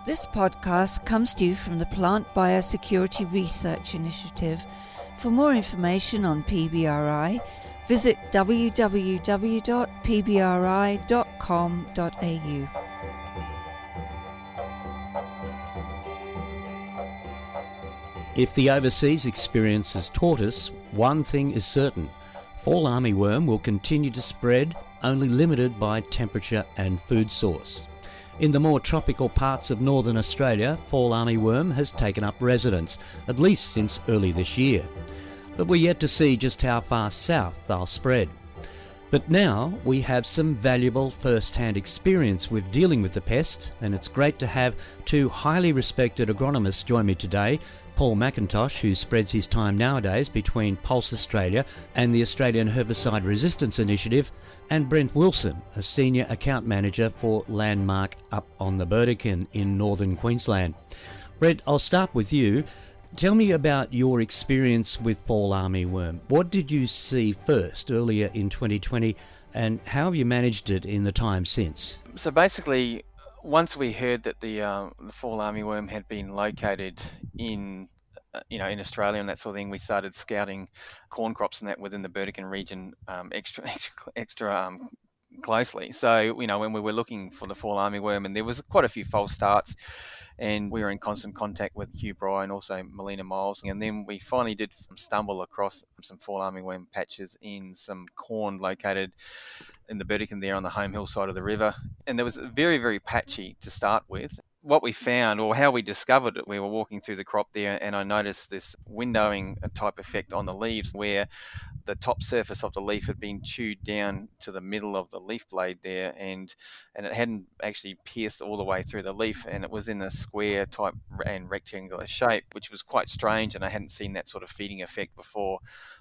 This podcast comes to you from the Plant Biosecurity Research Initiative. For more information on PBRI, visit www.pbri.com.au. If the overseas experience has taught us, one thing is certain: fall armyworm will continue to spread, only limited by temperature and food source. In the more tropical parts of northern Australia, fall armyworm has taken up residence, at least since early this year. But we're yet to see just how far south they'll spread. But now we have some valuable first-hand experience with dealing with the pest, and it's great to have two highly respected agronomists join me today: Paul McIntosh, who spreads his time nowadays between Pulse Australia and the Australian Herbicide Resistance Initiative, and Brent Wilson, a Senior Account Manager for Landmark up on the Burdekin in northern Queensland. Brent, I'll start with you. Tell me about your experience with fall armyworm. What did you see first earlier in 2020, and how have you managed it in the time since? So basically, once we heard that the fall armyworm had been located in in Australia and that sort of thing, we started scouting corn crops and that within the Burdekin region extra closely. So when we were looking for the fall armyworm, and there was quite a few false starts, and we were in constant contact with PBRI and also Melina Miles, and then we finally did stumble across some fall armyworm patches in some corn located in the Burdekin there on the home hill side of the river, and there was very, very patchy to start with. What we found, or how we discovered it, we were walking through the crop there, and I noticed this windowing type effect on the leaves where the top surface of the leaf had been chewed down to the middle of the leaf blade there, and it hadn't actually pierced all the way through the leaf, and it was in a square type and rectangular shape, which was quite strange, and I hadn't seen that sort of feeding effect before.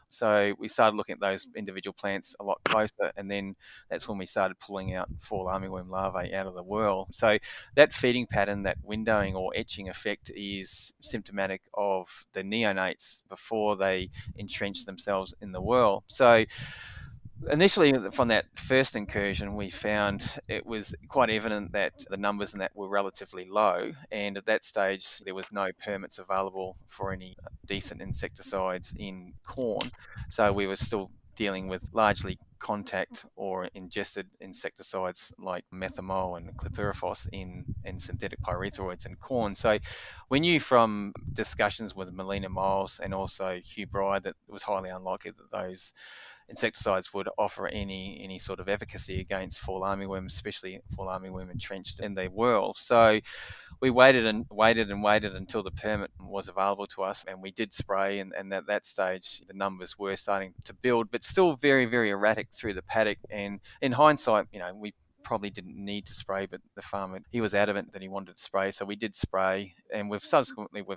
So we started looking at those individual plants a lot closer, and then that's when we started pulling out fall armyworm larvae out of the whorl. So that feeding pattern, that windowing or etching effect, is symptomatic of the neonates before they entrench themselves in the whorl. So initially, from that first incursion, we found it was quite evident that the numbers in that were relatively low, and at that stage there was no permits available for any decent insecticides in corn, so we were still dealing with largely contact or ingested insecticides like methomyl and chlorpyrifos in synthetic pyrethroids in corn. So we knew from discussions with Melina Miles and also PBRI that it was highly unlikely that those insecticides would offer any sort of efficacy against fall armyworm, especially fall armyworm entrenched in the whorl. So we waited until the permit was available to us, and we did spray, and at that stage the numbers were starting to build, but still very, very erratic through the paddock. And in hindsight, we probably didn't need to spray, but the farmer, he was adamant that he wanted to spray, so we did spray, and we've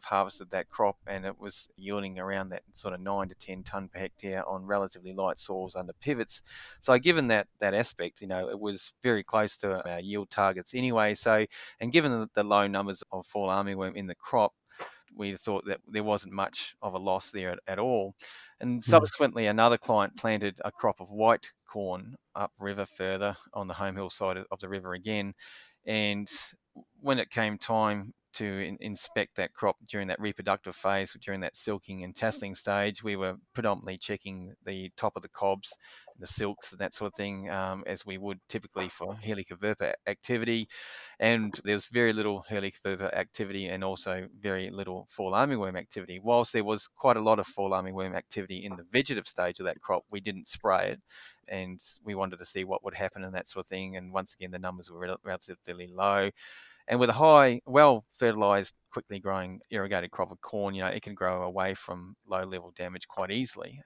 harvested that crop, and it was yielding around that sort of 9 to 10 tonne per hectare on relatively light soils under pivots. So given that aspect, it was very close to our yield targets anyway. So, and given the low numbers of fall armyworm in the crop, we thought that there wasn't much of a loss there at all. And subsequently, another client planted a crop of white corn upriver further on the home hill side of the river again. And when it came time to inspect that crop during that reproductive phase, during that silking and tasseling stage, we were predominantly checking the top of the cobs, the silks and that sort of thing, as we would typically for Helicobacter activity. And there's very little Helicobacter activity and also very little fall armyworm activity. Whilst there was quite a lot of fall armyworm activity in the vegetative stage of that crop, we didn't spray it, and we wanted to see what would happen and that sort of thing. And once again, the numbers were relatively low. And with a high, well-fertilised, quickly growing irrigated crop of corn, it can grow away from low-level damage quite easily.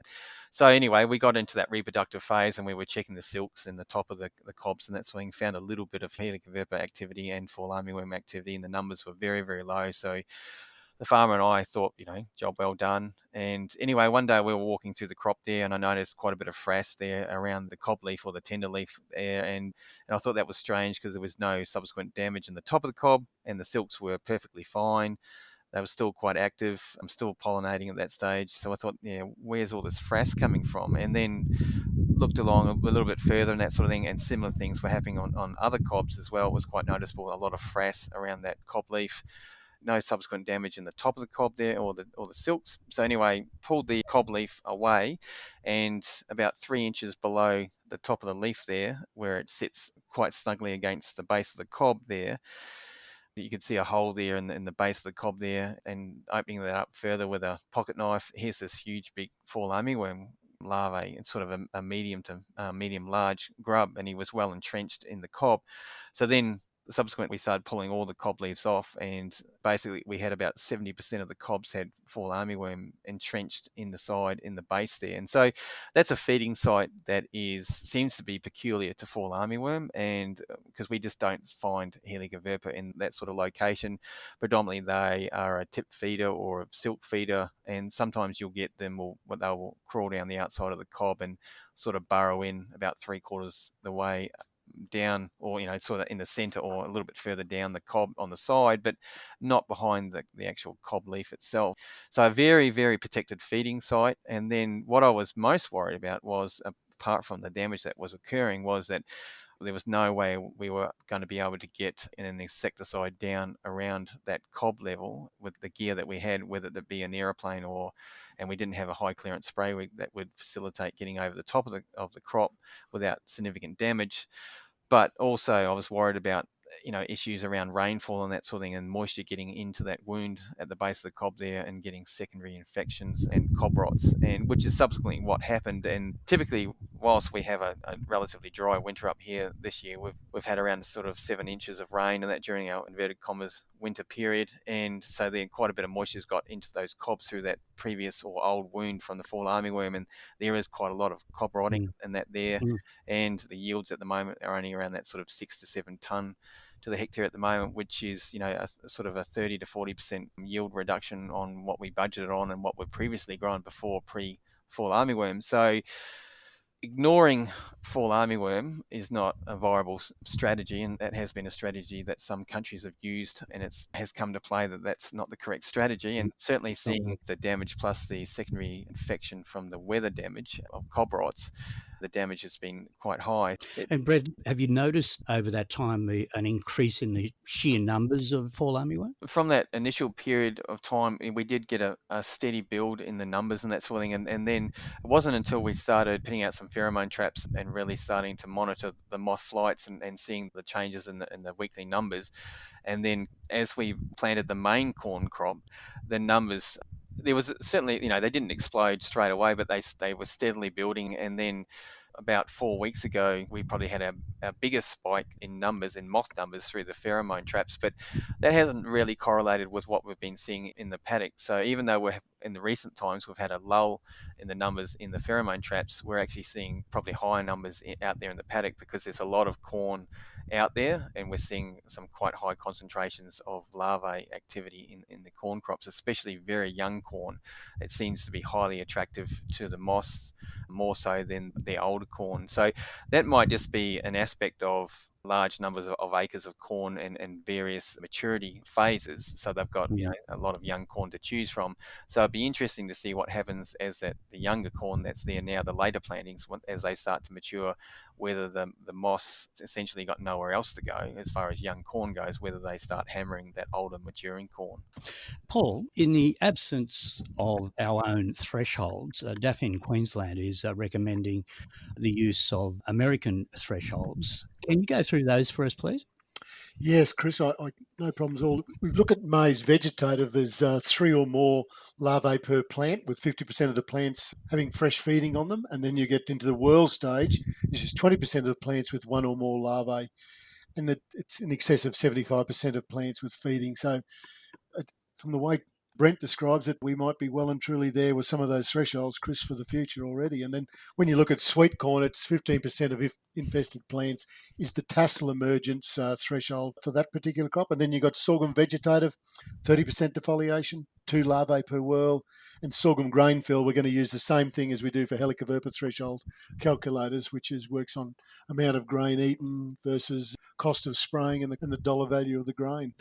So anyway, we got into that reproductive phase, and we were checking the silks and the top of the cobs and that sort of thing, found a little bit of Helicobacter activity and fall armyworm activity, and the numbers were very, very low. So the farmer and I thought, job well done. And anyway, one day we were walking through the crop there, and I noticed quite a bit of frass there around the cob leaf or the tender leaf there. And I thought that was strange because there was no subsequent damage in the top of the cob, and the silks were perfectly fine. They were still quite active. I'm still pollinating at that stage. So I thought, where's all this frass coming from? And then looked along a little bit further and that sort of thing, and similar things were happening on other cobs as well. It was quite noticeable, a lot of frass around that cob leaf. No subsequent damage in the top of the cob there or the silks. So anyway, pulled the cob leaf away, and about 3 inches below the top of the leaf there, where it sits quite snugly against the base of the cob there, you could see a hole there in the base of the cob there, and opening that up further with a pocket knife, here's this huge big fall armyworm larvae. It's sort of a medium to medium large grub, and he was well entrenched in the cob. So then subsequently we started pulling all the cob leaves off, and basically we had about 70% of the cobs had fall armyworm entrenched in the side, in the base there. And so that's a feeding site that seems to be peculiar to fall armyworm, and because we just don't find Helicoverpa in that sort of location. Predominantly they are a tip feeder or a silk feeder, and sometimes you'll get them, or they will crawl down the outside of the cob and sort of burrow in about 3/4 the way down, or sort of in the center or a little bit further down the cob on the side, but not behind the actual cob leaf itself. So a very, very protected feeding site. And then what I was most worried about was, apart from the damage that was occurring, was that there was no way we were going to be able to get an insecticide down around that cob level with the gear that we had, whether it be an aeroplane and we didn't have a high clearance spray that would facilitate getting over the top of the crop without significant damage. But also I was worried about issues around rainfall and that sort of thing, and moisture getting into that wound at the base of the cob there and getting secondary infections and cob rots, and which is subsequently what happened. And typically, whilst we have a relatively dry winter up here this year, we've had around sort of 7 inches of rain, and that during our inverted commas winter period, and so then quite a bit of moisture's got into those cobs through that previous or old wound from the fall armyworm, and there is quite a lot of cob rotting and that there. And the yields at the moment are only around that sort of 6 to 7 tonne to the hectare at the moment, which is a sort of a 30 to 40% yield reduction on what we budgeted on and what we've previously grown before pre-fall armyworm. So ignoring fall armyworm is not a viable strategy, and that has been a strategy that some countries have used, and it has come to play that that's not the correct strategy. And certainly seeing the damage plus the secondary infection from the weather damage of cob rots, the damage has been quite high. And Brent, have you noticed over that time an increase in the sheer numbers of fall armyworm? From that initial period of time, we did get a steady build in the numbers and that sort of thing. And then it wasn't until we started putting out some pheromone traps and really starting to monitor the moth flights and seeing the changes in the weekly numbers. And then as we planted the main corn crop, the numbers, there was certainly, they didn't explode straight away, but they were steadily building. And then about 4 weeks ago, we probably had our biggest spike in moth numbers through the pheromone traps, but that hasn't really correlated with what we've been seeing in the paddock. So even though in the recent times we've had a lull in the numbers in the pheromone traps, we're actually seeing probably higher numbers out there in the paddock because there's a lot of corn out there, and we're seeing some quite high concentrations of larvae activity in the corn crops, especially very young corn. It seems to be highly attractive to the moths, more so than the older corn. So that might just be an aspect of large numbers of acres of corn and various maturity phases. So they've got a lot of young corn to choose from. So it'd be interesting to see what happens as the younger corn that's there now, the later plantings, as they start to mature, whether the moss essentially got nowhere else to go as far as young corn goes, whether they start hammering that older maturing corn. Paul, in the absence of our own thresholds, DAF in Queensland is recommending the use of American thresholds. Can you go through those for us, please? Yes, Chris, I no problems at all. We look at maize vegetative as 3 or more larvae per plant, with 50% of the plants having fresh feeding on them. And then you get into the whirl stage, which is 20% of the plants with 1 or more larvae. And it's in excess of 75% of plants with feeding. So from the way Brent describes it, we might be well and truly there with some of those thresholds, Chris, for the future already. And then when you look at sweet corn, it's 15% of infested plants is the tassel emergence threshold for that particular crop. And then you've got sorghum vegetative, 30% defoliation, 2 larvae per whirl. And sorghum grain fill, we're going to use the same thing as we do for Helicoverpa threshold calculators, which works on amount of grain eaten versus cost of spraying and the dollar value of the grain.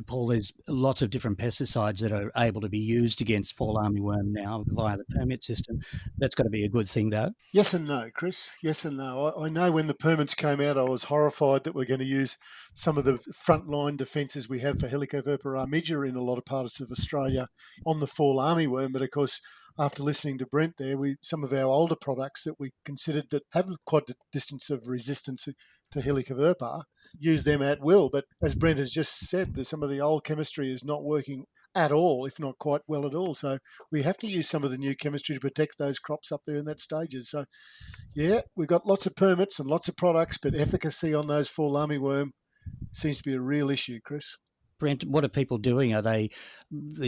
Paul, there's lots of different pesticides that are able to be used against fall armyworm now via the permit system. That's got to be a good thing, though. Yes and no, Chris. Yes and no. I know when the permits came out, I was horrified that we're going to use some of the frontline defences we have for Helicobacter armigera in a lot of parts of Australia on the fall armyworm. But of course, after listening to Brent there, some of our older products that we considered that have quite a distance of resistance to Helicobacter, use them at will. But as Brent has just said, some of the old chemistry is not working at all, if not quite well at all. So we have to use some of the new chemistry to protect those crops up there in that stages. So yeah, we've got lots of permits and lots of products, but efficacy on those fall armyworm seems to be a real issue, Chris. Brent, what are people doing?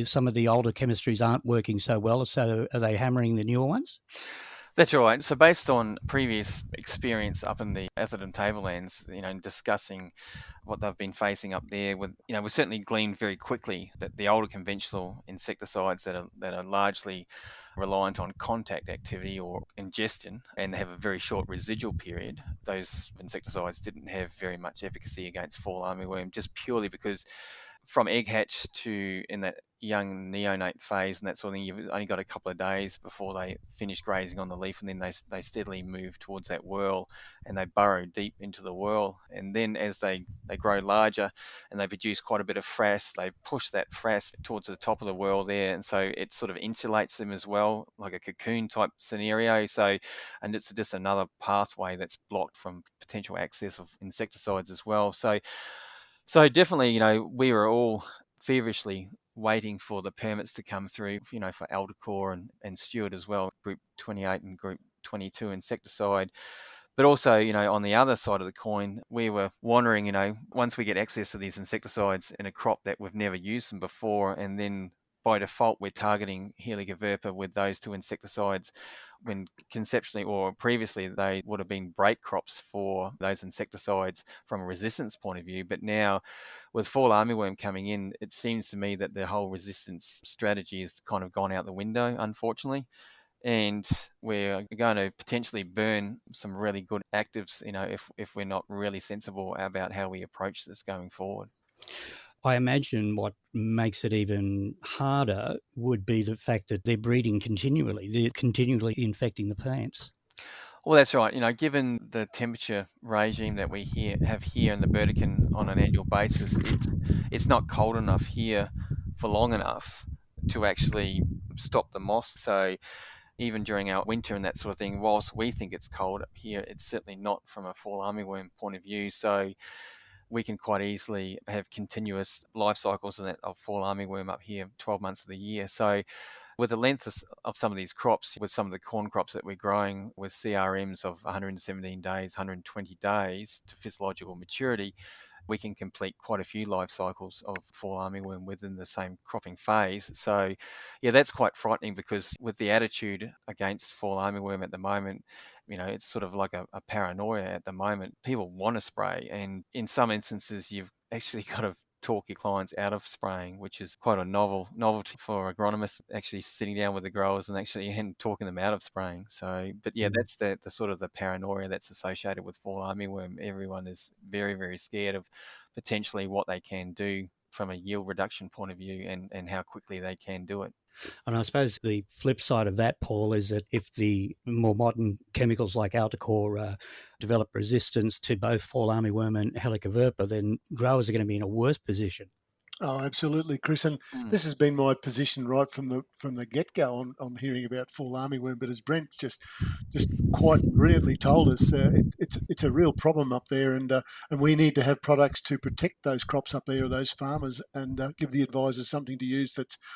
Some of the older chemistries aren't working so well, so are they hammering the newer ones? That's right. So based on previous experience up in the Atherton Tablelands, discussing what they've been facing up there, we certainly gleaned very quickly that the older conventional insecticides that are largely reliant on contact activity or ingestion and have a very short residual period, those insecticides didn't have very much efficacy against fall armyworm, just purely because from egg hatch to in that young neonate phase and that sort of thing, you've only got a couple of days before they finish grazing on the leaf, and then they steadily move towards that whorl and they burrow deep into the whorl. And then as they grow larger and they produce quite a bit of frass, they push that frass towards the top of the whorl there, and so it sort of insulates them as well, like a cocoon type scenario. And it's just another pathway that's blocked from potential access of insecticides as well. So definitely, we were all feverishly waiting for the permits to come through, for Aldecor and Stewart as well, Group 28 and Group 22 insecticide. But also, on the other side of the coin, we were wondering, once we get access to these insecticides in a crop that we've never used them before, and then by default we're targeting Helicobacter with those two insecticides, when conceptually or previously they would have been break crops for those insecticides from a resistance point of view. But now with fall armyworm coming in, it seems to me that the whole resistance strategy has kind of gone out the window, unfortunately. And we're going to potentially burn some really good actives, if we're not really sensible about how we approach this going forward. I imagine what makes it even harder would be the fact that they're breeding continually. They're continually infecting the plants. Well, that's right. Given the temperature regime that we have here in the Burdekin on an annual basis, it's not cold enough here for long enough to actually stop the moss. So even during our winter and that sort of thing, whilst we think it's cold up here, it's certainly not from a fall armyworm point of view. So we can quite easily have continuous life cycles of fall armyworm up here 12 months of the year. So with the length of some of these crops, with some of the corn crops that we're growing with CRMs of 117 days, 120 days to physiological maturity, we can complete quite a few life cycles of fall armyworm within the same cropping phase. So yeah, that's quite frightening, because with the attitude against fall armyworm at the moment, it's sort of like a paranoia at the moment. People want to spray, and in some instances you've actually got to talk your clients out of spraying, which is quite a novelty for agronomists, actually sitting down with the growers and talking them out of spraying. So, but yeah, that's the sort of the paranoia that's associated with fall armyworm. Everyone is very, very scared of potentially what they can do from a yield reduction point of view, and how quickly they can do it. And I suppose the flip side of that, Paul, is that if the more modern chemicals like Aldecor develop resistance to both fall armyworm and Helicobacter, then growers are going to be in a worse position. Oh, absolutely, Chris. And this has been my position right from the get-go on hearing about fall armyworm. But as Brent just quite brilliantly told us, it's a real problem up there, and we need to have products to protect those crops up there, those farmers, and give the advisors something to use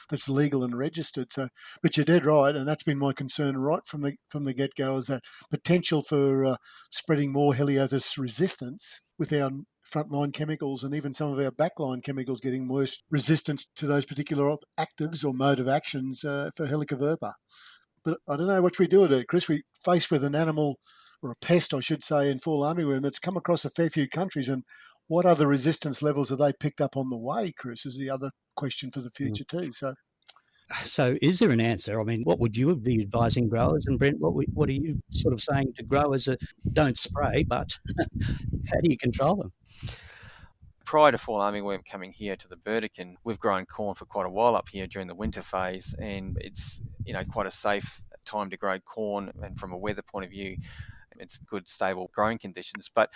that's legal and registered. So, but you're dead right, and that's been my concern right from the get-go, is that potential for spreading more Helianthus resistance with our frontline chemicals, and even some of our backline chemicals getting worse resistance to those particular actives or mode of actions for Helicobacter. But I don't know what we do with it, Chris. We're faced with an animal, or a pest, I should say, in fall armyworm that's come across a fair few countries, and what other resistance levels have they picked up on the way, Chris, is the other question for the future too. So is there an answer? I mean, what would you be advising growers? And Brent, what are you sort of saying to growers that don't spray, but how do you control them? prior to fall armyworm coming here to the Burdekin, we've grown corn for quite a while up here during the winter phase, and it's quite a safe time to grow corn, and from a weather point of view, it's good, stable growing conditions. But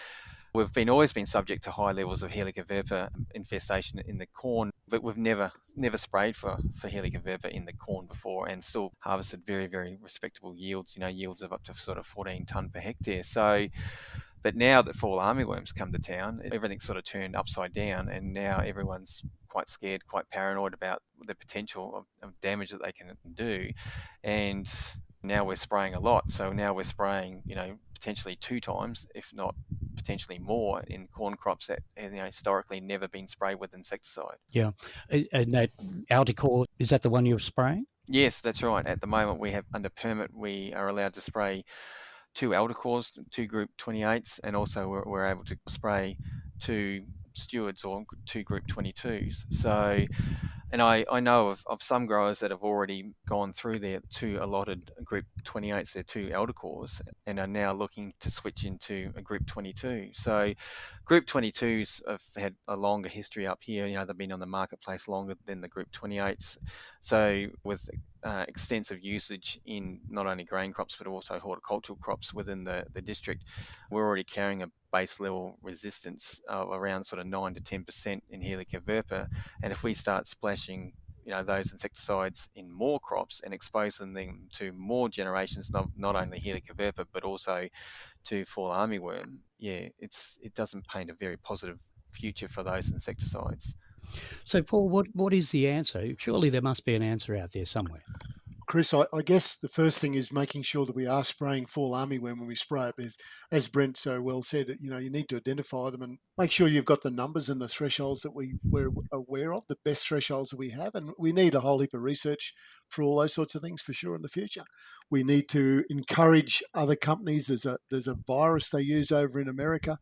we've always been subject to high levels of Helicoverpa infestation in the corn, but we've never sprayed for Helicoverpa in the corn before, and still harvested very, very respectable yields, yields of up to sort of 14 tonne per hectare. So, but now that fall armyworms come to town, everything's sort of turned upside down, and now everyone's quite scared, quite paranoid about the potential of damage that they can do. And now we're spraying a lot. So now we're spraying, potentially 2 times, if not potentially more, in corn crops that historically never been sprayed with insecticide. Yeah. And that Alticor, is that the one you're spraying? Yes, that's right. At the moment, we have under permit, we are allowed to spray 2 Aldicors, 2 Group 28s, and also we're able to spray 2 Stewards or 2 Group 22s. So, and I know of some growers that have already gone through their 2 allotted Group 28s, their 2 Aldicors, and are now looking to switch into a Group 22. So Group 22s have had a longer history up here. They've been on the marketplace longer than the Group 28s. So with extensive usage in not only grain crops but also horticultural crops within the district, we're already carrying a base level resistance of around sort of 9 to 10% in Helicoverpa. And if we start splashing those insecticides in more crops and exposing them to more generations, not only Helicoverpa but also to fall armyworm, it doesn't paint a very positive future for those insecticides. So, Paul, what is the answer? Surely there must be an answer out there somewhere. Chris, I guess the first thing is making sure that we are spraying fall armyworm when we spray it. Because, as Brent so well said, you need to identify them and make sure you've got the numbers and the thresholds that we're aware of, the best thresholds that we have. And we need a whole heap of research for all those sorts of things for sure in the future. We need to encourage other companies. There's a virus they use over in America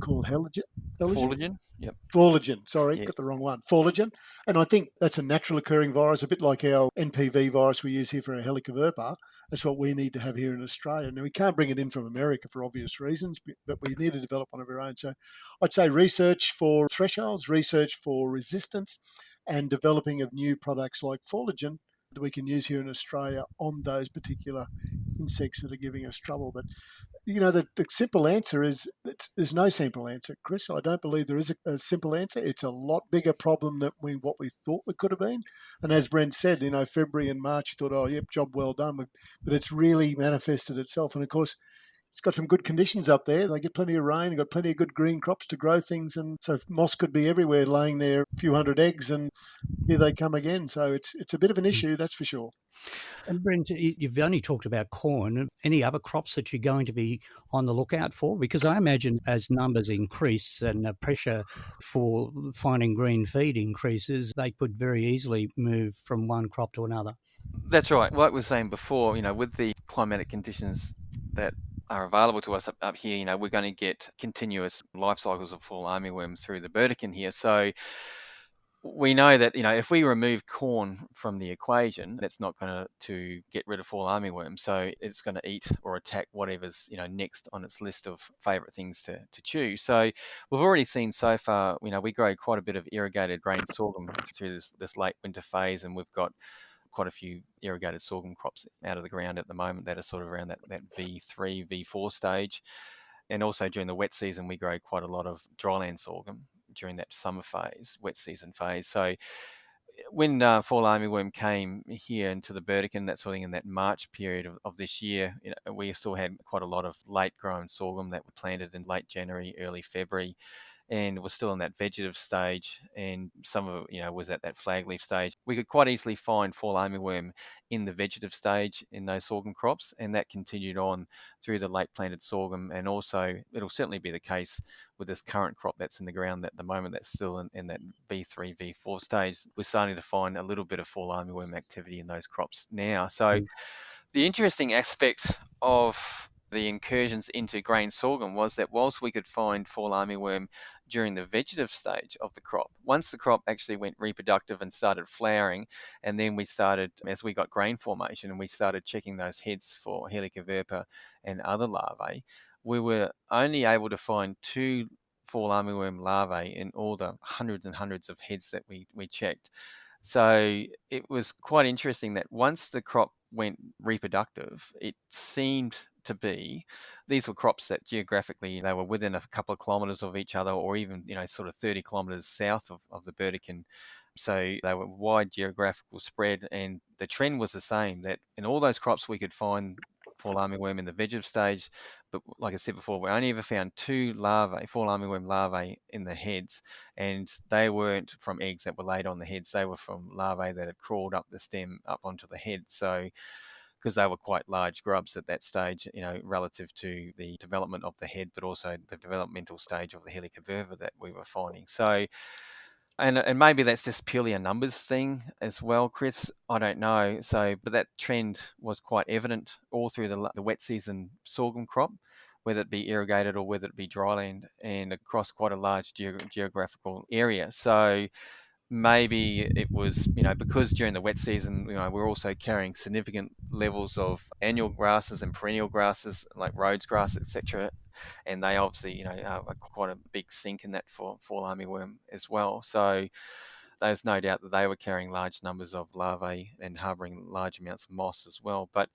called Forligen? Yep. Forligen, sorry, Yes. got the wrong one. Forligen. And I think that's a natural occurring virus, a bit like our NPV virus we use here for our Helicoverpa. That's what we need to have here in Australia. Now, we can't bring it in from America for obvious reasons, but we need to develop one of our own. So I'd say research for thresholds, research for resistance, and developing of new products like Forligen that we can use here in Australia on those particular insects that are giving us trouble. But the simple answer is that there's no simple answer, Chris. I don't believe there is a simple answer. It's a lot bigger problem than what we thought it could have been. And as Brent said, February and March, you thought, oh, yep, job well done. But it's really manifested itself. And of course, it's got some good conditions up there. They get plenty of rain, got plenty of good green crops to grow things. And so moss could be everywhere laying there a few hundred eggs, and here they come again. So it's a bit of an issue, that's for sure. And Brent, you've only talked about corn. Any other crops that you're going to be on the lookout for? Because I imagine as numbers increase and the pressure for finding green feed increases, they could very easily move from one crop to another. That's right. Like we were saying before, with the climatic conditions that are available to us up here, we're going to get continuous life cycles of fall armyworms through the Burdekin here. So we know that, if we remove corn from the equation, that's not going to get rid of fall armyworm. So it's going to eat or attack whatever's, next on its list of favourite things to chew. So we've already seen so far, we grow quite a bit of irrigated grain sorghum through this late winter phase, and we've got quite a few irrigated sorghum crops out of the ground at the moment that are sort of around that V3, V4 stage. And also during the wet season, we grow quite a lot of dryland sorghum during that summer phase, wet season phase. So when fall armyworm came here into the Burdekin, that sort of thing, in that March period of this year, we still had quite a lot of late grown sorghum that were planted in late January, early February, and was still in that vegetative stage, and some of it, was at that flag leaf stage. We could quite easily find fall armyworm in the vegetative stage in those sorghum crops, and that continued on through the late planted sorghum, and also it'll certainly be the case with this current crop that's in the ground at the moment that's still in that V3, V4 stage. We're starting to find a little bit of fall armyworm activity in those crops now. So the interesting aspect of the incursions into grain sorghum was that whilst we could find fall armyworm during the vegetative stage of the crop, once the crop actually went reproductive and started flowering, and then we started, as we got grain formation and we started checking those heads for Helicoverpa and other larvae, we were only able to find 2 fall armyworm larvae in all the hundreds and hundreds of heads that we checked. So it was quite interesting that once the crop went reproductive, it seemed to be these were crops that geographically they were within a couple of kilometres of each other, or even sort of 30 kilometres south of the Burdekin. So they were wide geographical spread, and the trend was the same, that in all those crops we could find fall armyworm in the vegetative stage. But like I said before, we only ever found 2 larvae, fall armyworm larvae, in the heads, and they weren't from eggs that were laid on the heads. They were from larvae that had crawled up the stem up onto the head. So because they were quite large grubs at that stage, relative to the development of the head, but also the developmental stage of the Helicobacter that we were finding. So, and maybe that's just purely a numbers thing as well, Chris. I don't know. So, but that trend was quite evident all through the wet season sorghum crop, whether it be irrigated or whether it be dryland, and across quite a large geographical area. So maybe it was, because during the wet season, we're also carrying significant levels of annual grasses and perennial grasses like Rhodes grass, etc. And they obviously, are quite a big sink in that for fall armyworm as well. So there's no doubt that they were carrying large numbers of larvae and harbouring large amounts of moss as well. But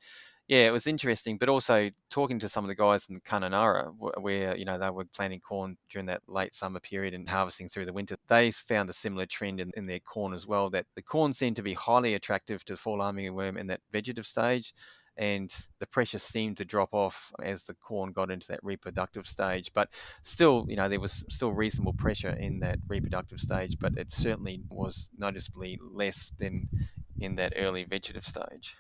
yeah, it was interesting. But also talking to some of the guys in Kununurra, where they were planting corn during that late summer period and harvesting through the winter, they found a similar trend in their corn as well, that the corn seemed to be highly attractive to fall armyworm in that vegetative stage, and the pressure seemed to drop off as the corn got into that reproductive stage. But still, there was still reasonable pressure in that reproductive stage, but it certainly was noticeably less than in that early vegetative stage.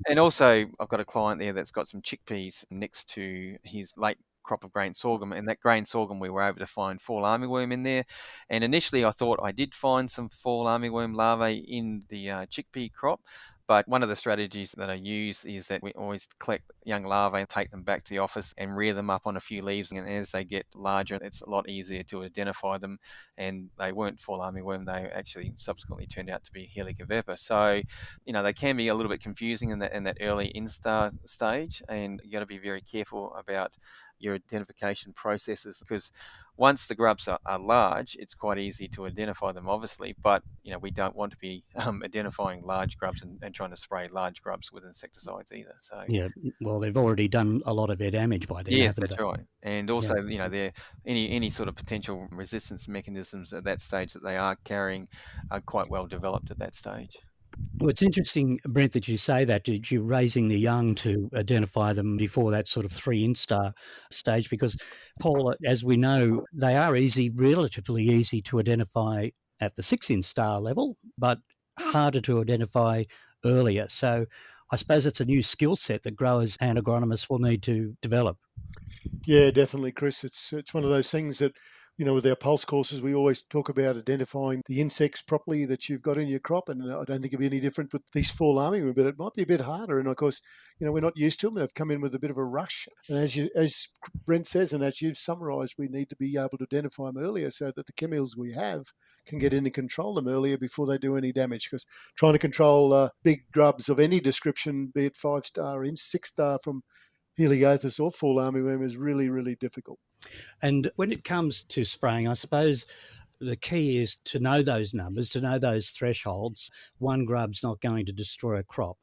And also, I've got a client there that's got some chickpeas next to his late crop of grain sorghum, and that grain sorghum we were able to find fall armyworm in there. And initially I thought I did find some fall armyworm larvae in the chickpea crop, but one of the strategies that I use is that we always collect young larvae and take them back to the office and rear them up on a few leaves, and as they get larger it's a lot easier to identify them. And they weren't fall armyworm, they actually subsequently turned out to be Helicobacter. So they can be a little bit confusing in that early instar stage, and you got to be very careful about your identification processes, because once the grubs are large, it's quite easy to identify them, obviously, but we don't want to be identifying large grubs and trying to spray large grubs with insecticides either. So yeah, well, they've already done a lot of their damage by then, yes, haven't that's they? right. And also, there any sort of potential resistance mechanisms at that stage that they are carrying are quite well developed at that stage. Well, it's interesting, Brent, that you say that you're raising the young to identify them before that sort of 3 instar stage, because, Paul, as we know, they are relatively easy to identify at the 6 instar level, but harder to identify earlier. So I suppose it's a new skill set that growers and agronomists will need to develop. Yeah, definitely, Chris. It's one of those things that, with our pulse courses, we always talk about identifying the insects properly that you've got in your crop. And I don't think it'll be any different with these fall armyworm, but it might be a bit harder. And of course, we're not used to them. They've come in with a bit of a rush. And as Brent says, and as you've summarised, we need to be able to identify them earlier so that the chemicals we have can get in and control them earlier before they do any damage. Because trying to control big grubs of any description, be it 5-star or 6-star from Helicobacter or fall armyworm, is really, really difficult. And when it comes to spraying, I suppose the key is to know those numbers, to know those thresholds. One grub's not going to destroy a crop.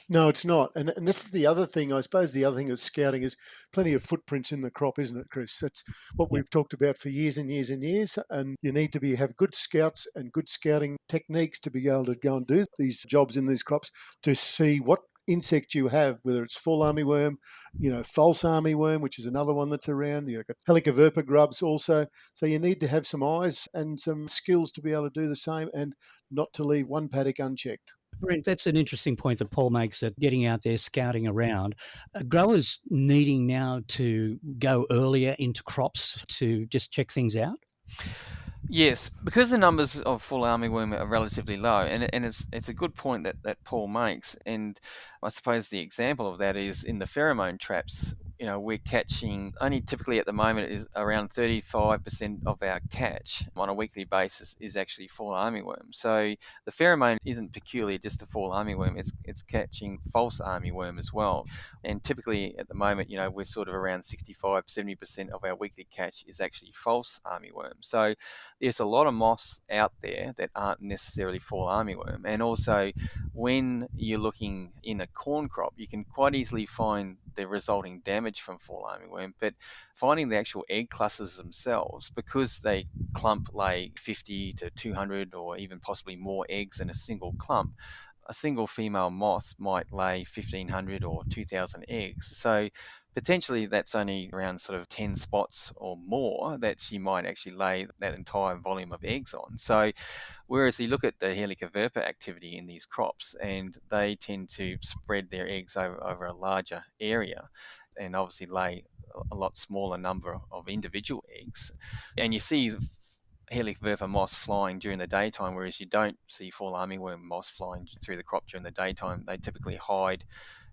No, it's not. And this is the other thing. I suppose the other thing with scouting is plenty of footprints in the crop, isn't it, Chris? That's what we've talked about for years and years and years. And you need to have good scouts and good scouting techniques to be able to go and do these jobs in these crops to see what insect you have, whether it's fall armyworm, false armyworm, which is another one that's around. You've got Helicobacter grubs also. So you need to have some eyes and some skills to be able to do the same and not to leave one paddock unchecked. Brent, that's an interesting point that Paul makes, that getting out there, scouting around. Growers needing now to go earlier into crops to just check things out? Yes, because the numbers of fall armyworm are relatively low, and it's a good point that Paul makes. And I suppose the example of that is in the pheromone traps. we're catching only typically at the moment is around 35% of our catch on a weekly basis is actually fall armyworm. So the pheromone isn't peculiar just to fall armyworm, it's catching false armyworm as well. And typically at the moment, we're sort of around 65-70% of our weekly catch is actually false armyworm. So there's a lot of moths out there that aren't necessarily fall armyworm. And also when you're looking in a corn crop, you can quite easily find the resulting damage from fall armyworm, but finding the actual egg clusters themselves, because they lay 50 to 200 or even possibly more eggs in a single clump, a single female moth might lay 1,500 or 2,000 eggs. So potentially that's only around sort of 10 spots or more that she might actually lay that entire volume of eggs on. So whereas you look at the Helicobacter activity in these crops, and they tend to spread their eggs over a larger area and obviously lay a lot smaller number of individual eggs. And you see Helicobacter moths flying during the daytime, whereas you don't see fall armyworm moths flying through the crop during the daytime. They typically hide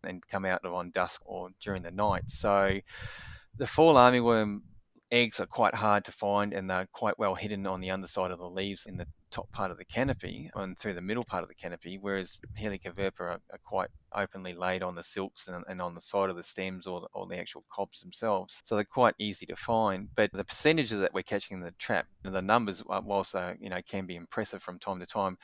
and come out on dusk or during the night. So the fall armyworm eggs are quite hard to find, and they're quite well hidden on the underside of the leaves in the top part of the canopy and through the middle part of the canopy, whereas Helicobacter are quite openly laid on the silks and on the side of the stems or the actual cobs themselves. So they're quite easy to find. But the percentages that we're catching in the trap, the numbers, whilst can be impressive from time to time,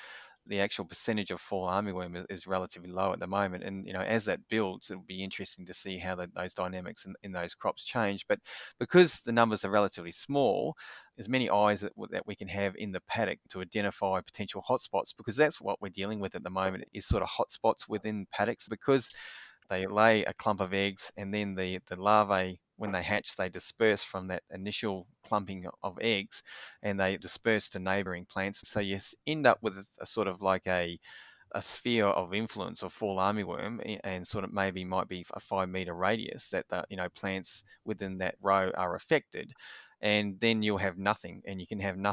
the actual percentage of fall armyworm is relatively low at the moment. And, as that builds, it'll be interesting to see how those dynamics in those crops change. But because the numbers are relatively small, there's many eyes that we can have in the paddock to identify potential hotspots, because that's what we're dealing with at the moment is sort of hotspots within paddocks, because they lay a clump of eggs and then the larvae, when they hatch, they disperse from that initial clumping of eggs and they disperse to neighboring plants. So you end up with a sort of like a sphere of influence of fall armyworm, and sort of might be a 5-meter radius that plants within that row are affected. And then you'll have nothing, and you can have no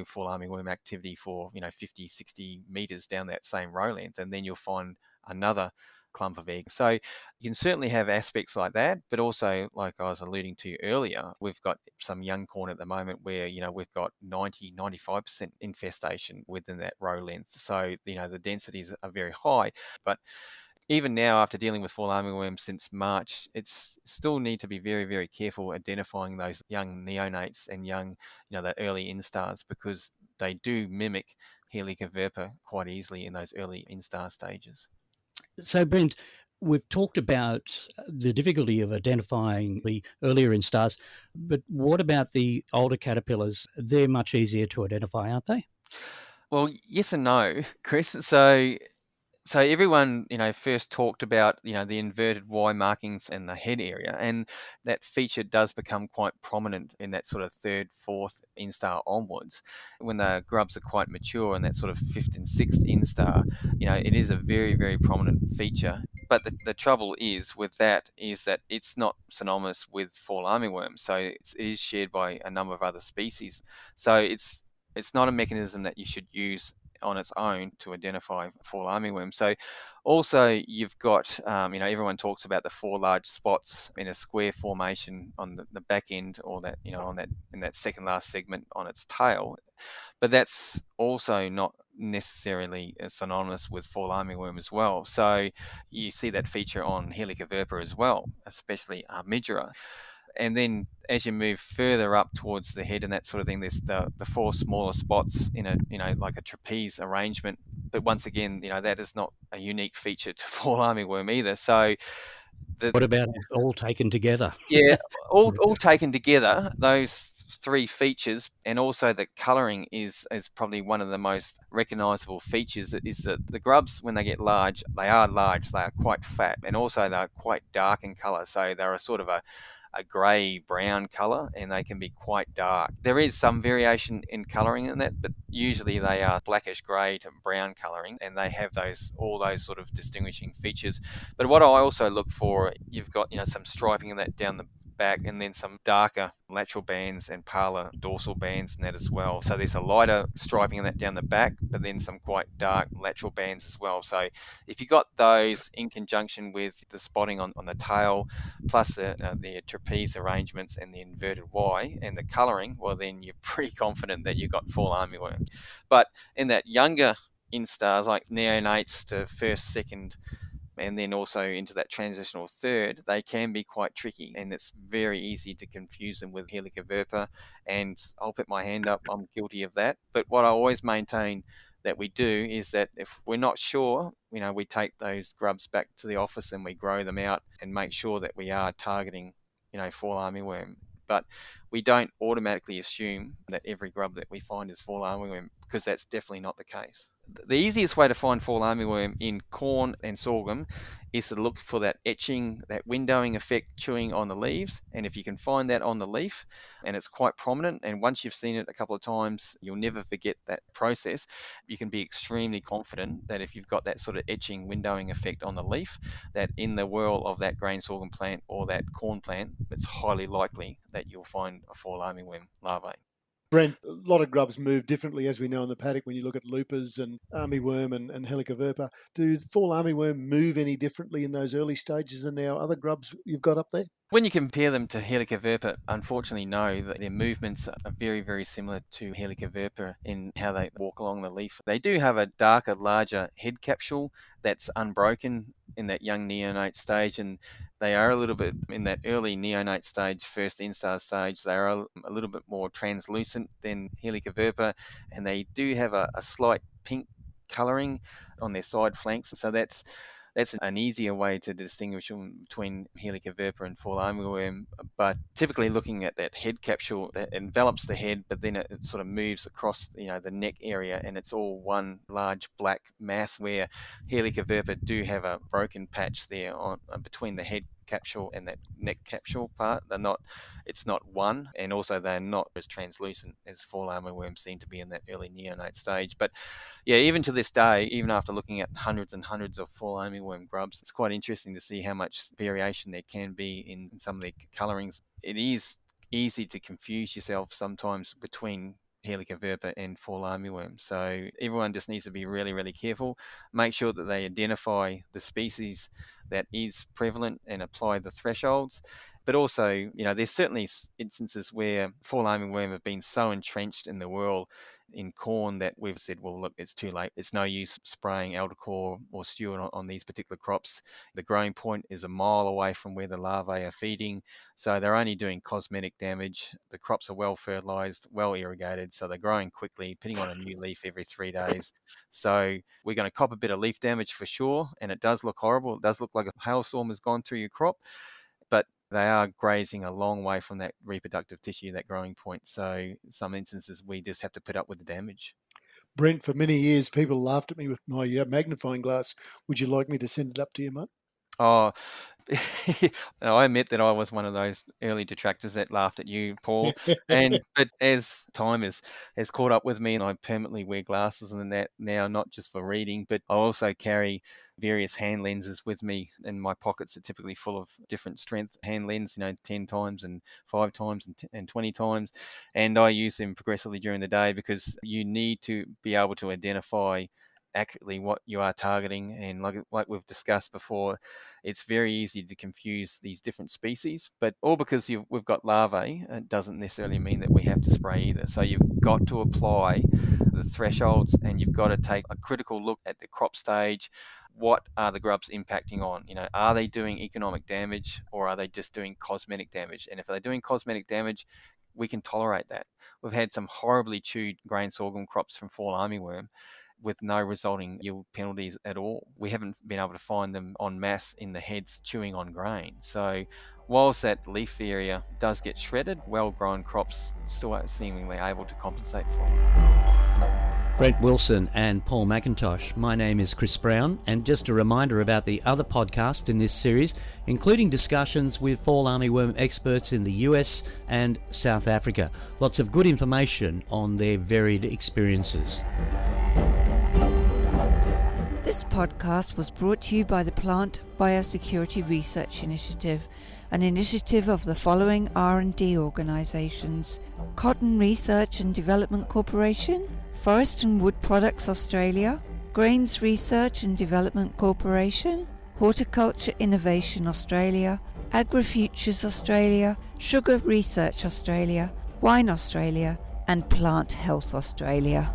fall armyworm activity for 50-60 meters down that same row length, and then you'll find another clump of eggs. So you can certainly have aspects like that, but also, like I was alluding to earlier, we've got some young corn at the moment where we've got 90-95% infestation within that row length. So the densities are very high. But even now, after dealing with fall armyworm since March, it's still need to be very, very careful identifying those young neonates and young, the early instars, because they do mimic Helicobacter quite easily in those early instar stages. So, Brent, we've talked about the difficulty of identifying the earlier instars, but what about the older caterpillars? They're much easier to identify, aren't they? Well, yes and no, Chris. So everyone, first talked about, the inverted Y markings in the head area, and that feature does become quite prominent in that sort of third, fourth instar onwards. When the grubs are quite mature and that sort of fifth and sixth instar, it is a very, very prominent feature. But the trouble is that it's not synonymous with fall armyworm. So it is shared by a number of other species. So it's not a mechanism that you should use on its own to identify fall armyworm. So also you've got, everyone talks about the 4 large spots in a square formation on the back end, or that, in that second last segment on its tail. But that's also not necessarily synonymous with fall armyworm as well. So you see that feature on Helicobacter as well, especially Armigera. And then as you move further up towards the head and that sort of thing, there's the 4 smaller spots in a, like a trapeze arrangement. But once again, that is not a unique feature to fall armyworm either. So what about all taken together? Yeah, all taken together, those 3 features, and also the colouring is probably one of the most recognisable features. Is that the grubs, when they get large, they are quite fat, and also they're quite dark in colour. So they're a sort of a grey-brown colour, and they can be quite dark. There is some variation in colouring in that, but usually they are blackish grey to brown colouring, and they have all those sort of distinguishing features. But what I also look for, you've got some striping in that down back, and then some darker lateral bands and paler dorsal bands in that as well. So there's a lighter striping in that down the back, but then some quite dark lateral bands as well. So if you got those in conjunction with the spotting on the tail, plus the trapeze arrangements and the inverted Y and the colouring, well, then you're pretty confident that you've got fall armyworm. But in that younger instars, like neonates to first, second, and then also into that transitional third, they can be quite tricky, and it's very easy to confuse them with Helicobacter, and I'll put my hand up, I'm guilty of that. But what I always maintain that we do is that if we're not sure, we take those grubs back to the office and we grow them out and make sure that we are targeting, fall armyworm. But we don't automatically assume that every grub that we find is fall armyworm, because that's definitely not the case. The easiest way to find fall armyworm in corn and sorghum is to look for that etching, that windowing effect chewing on the leaves. And if you can find that on the leaf and it's quite prominent, and once you've seen it a couple of times, you'll never forget that process, you can be extremely confident that if you've got that sort of etching, windowing effect on the leaf, that in the whirl of that grain sorghum plant or that corn plant, it's highly likely that you'll find a fall armyworm larvae. Brent, a lot of grubs move differently, as we know in the paddock when you look at lupus and armyworm and Helicobacter. Do fall armyworm move any differently in those early stages than our other grubs you've got up there? When you compare them to Helicobacter, unfortunately, no, that their movements are very, very similar to Helicobacter in how they walk along the leaf. They do have a darker, larger head capsule that's unbroken in that young neonate stage, and they are a little bit in that early neonate stage, first instar stage, they are a little bit more translucent than Helicobacter, and they do have a slight pink colouring on their side flanks. So that's an easier way to distinguish them between Helicobacter and fall armyworm. But typically looking at that head capsule that envelops the head, but then it sort of moves across the neck area, and it's all one large black mass, where Helicobacter do have a broken patch there on between the head capsule and that neck capsule part. It's not one, and also they're not as translucent as fall armyworm seem to be in that early neonate stage. But yeah, even to this day, even after looking at hundreds and hundreds of fall armyworm grubs, it's quite interesting to see how much variation there can be in some of the colorings. It is easy to confuse yourself sometimes between Helicobacter and fall armyworm. So everyone just needs to be really, really careful. Make sure that they identify the species that is prevalent and apply the thresholds. But also, there's certainly instances where fall armyworm have been so entrenched in the world in corn that we've said, well, look, it's too late. It's no use spraying Aldacor or Stewart on these particular crops. The growing point is a mile away from where the larvae are feeding, so they're only doing cosmetic damage. The crops are well fertilized, well irrigated, so they're growing quickly, putting on a new leaf every 3 days. So we're going to cop a bit of leaf damage for sure, and it does look horrible. It does look like a hailstorm has gone through your crop, but they are grazing a long way from that reproductive tissue, that growing point. So in some instances, we just have to put up with the damage. Brent, for many years, people laughed at me with my magnifying glass. Would you like me to send it up to you, mate? Oh, I admit that I was one of those early detractors that laughed at you, Paul. But as time has caught up with me, and I permanently wear glasses and that now, not just for reading, but I also carry various hand lenses with me, and my pockets are typically full of different strength hand lens, 10 times and 5 times and 20 times, and I use them progressively during the day, because you need to be able to identify accurately what you are targeting. And like we've discussed before, it's very easy to confuse these different species, but all because we've got larvae, it doesn't necessarily mean that we have to spray either. So you've got to apply the thresholds, and you've got to take a critical look at the crop stage. What are the grubs impacting on? Are they doing economic damage, or are they just doing cosmetic damage? And if they're doing cosmetic damage, we can tolerate that. We've had some horribly chewed grain sorghum crops from fall armyworm with no resulting yield penalties at all. We haven't been able to find them en masse in the heads chewing on grain. So whilst that leaf area does get shredded, well-grown crops still are seemingly able to compensate for it. Brent Wilson and Paul McIntosh. My name is Chris Brown, and just a reminder about the other podcasts in this series, including discussions with fall armyworm experts in the US and South Africa. Lots of good information on their varied experiences. This podcast was brought to you by the Plant Biosecurity Research Initiative, an initiative of the following R&D organisations: Cotton Research and Development Corporation, Forest and Wood Products Australia, Grains Research and Development Corporation, Horticulture Innovation Australia, AgriFutures Australia, Sugar Research Australia, Wine Australia and Plant Health Australia.